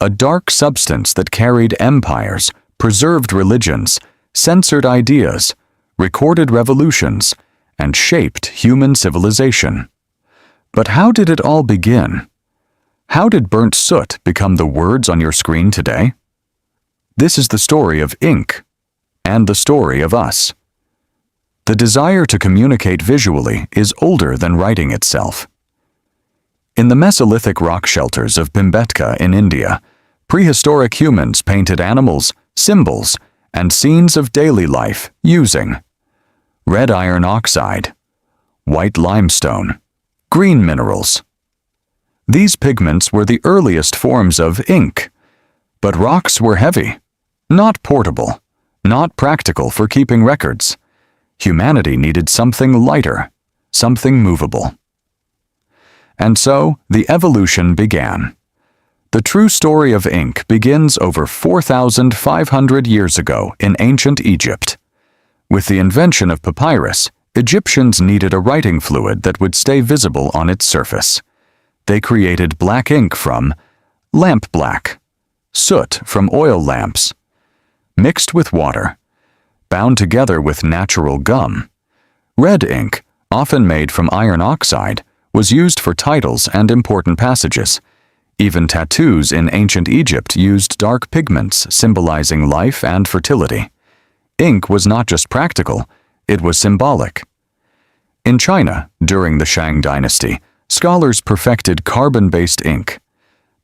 a dark substance that carried empires, preserved religions, censored ideas, recorded revolutions, and shaped human civilization. But how did it all begin? How did burnt soot become the words on your screen today? This is the story of ink, and the story of us. The desire to communicate visually is older than writing itself. In the Mesolithic rock shelters of Bhimbetka in India, prehistoric humans painted animals, symbols, and scenes of daily life using red iron oxide, white limestone, green minerals. These pigments were the earliest forms of ink, but rocks were heavy, not portable, not practical for keeping records. Humanity needed something lighter, something movable. And so, the evolution began. The true story of ink begins over 4,500 years ago in ancient Egypt. With the invention of papyrus, Egyptians needed a writing fluid that would stay visible on its surface. They created black ink from lamp black, soot from oil lamps, mixed with water, bound together with natural gum. Red ink, often made from iron oxide, was used for titles and important passages. Even tattoos in ancient Egypt used dark pigments symbolizing life and fertility. Ink was not just practical, it was symbolic. In China, during the Shang dynasty, scholars perfected carbon-based ink.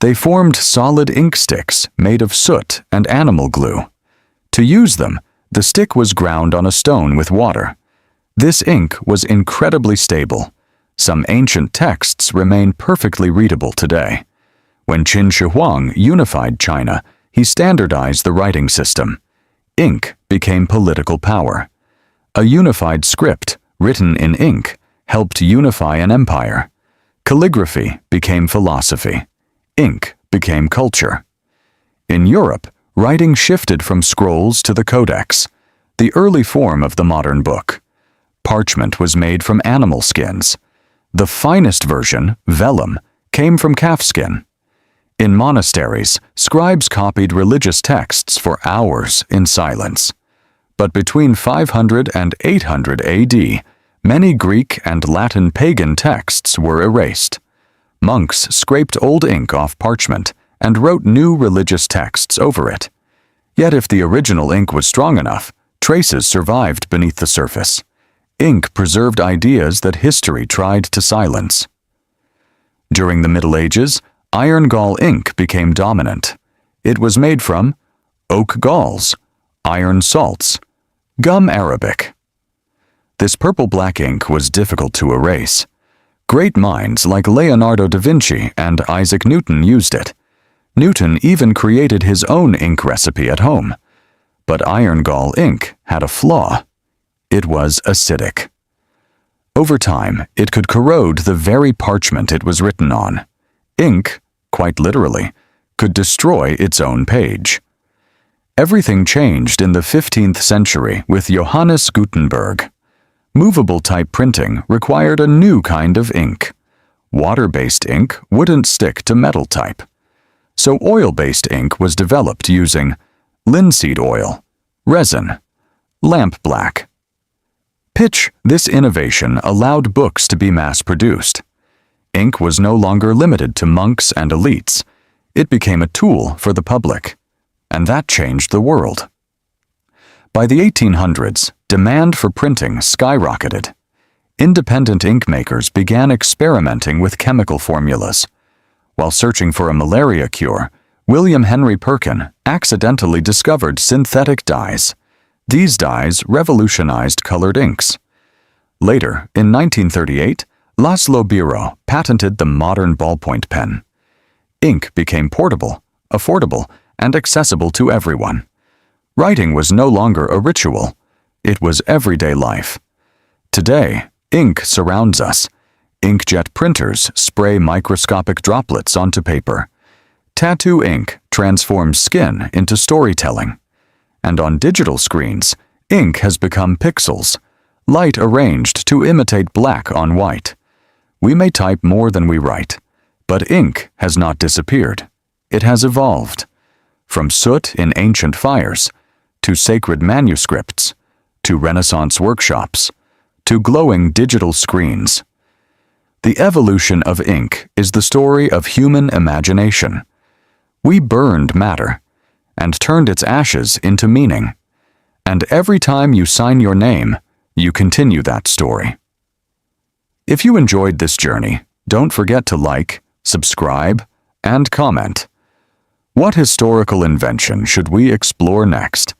They formed solid ink sticks made of soot and animal glue. To use them, the stick was ground on a stone with water. This ink was incredibly stable. Some ancient texts remain perfectly readable today. When Qin Shi Huang unified China, he standardized the writing system. Ink became political power. A unified script, written in ink, helped unify an empire. Calligraphy became philosophy. Ink became culture. In Europe, writing shifted from scrolls to the codex, the early form of the modern book. Parchment was made from animal skins. The finest version, vellum, came from calfskin. In monasteries, scribes copied religious texts for hours in silence. But between 500 and 800 AD, many Greek and Latin pagan texts were erased. Monks scraped old ink off parchment and wrote new religious texts over it. Yet if the original ink was strong enough, traces survived beneath the surface. Ink preserved ideas that history tried to silence. During the Middle Ages, iron gall ink became dominant. It was made from oak galls, iron salts, gum arabic. This purple-black ink was difficult to erase. Great minds like Leonardo da Vinci and Isaac Newton used it. Newton even created his own ink recipe at home. But iron gall ink had a flaw. It was acidic. Over time, it could corrode the very parchment it was written on. Ink, quite literally, could destroy its own page. Everything changed in the 15th century with Johannes Gutenberg. Movable type printing required a new kind of ink. Water-based ink wouldn't stick to metal type. So oil-based ink was developed using linseed oil, resin, lamp black. Pitch, this innovation allowed books to be mass-produced. Ink was no longer limited to monks and elites. It became a tool for the public. And that changed the world. By the 1800s, demand for printing skyrocketed. Independent ink makers began experimenting with chemical formulas. While searching for a malaria cure, William Henry Perkin accidentally discovered synthetic dyes. These dyes revolutionized colored inks. Later, in 1938, Laszlo Biro patented the modern ballpoint pen. Ink became portable, affordable, and accessible to everyone. Writing was no longer a ritual. It was everyday life. Today, ink surrounds us. Inkjet printers spray microscopic droplets onto paper. Tattoo ink transforms skin into storytelling. And on digital screens, ink has become pixels, light arranged to imitate black on white. We may type more than we write, but ink has not disappeared. it has evolved. From soot in ancient fires, to sacred manuscripts, to Renaissance workshops, to glowing digital screens. The evolution of ink is the story of human imagination. We burned matter and turned its ashes into meaning. And every time you sign your name, you continue that story. If you enjoyed this journey, don't forget to like, subscribe, and comment. What historical invention should we explore next?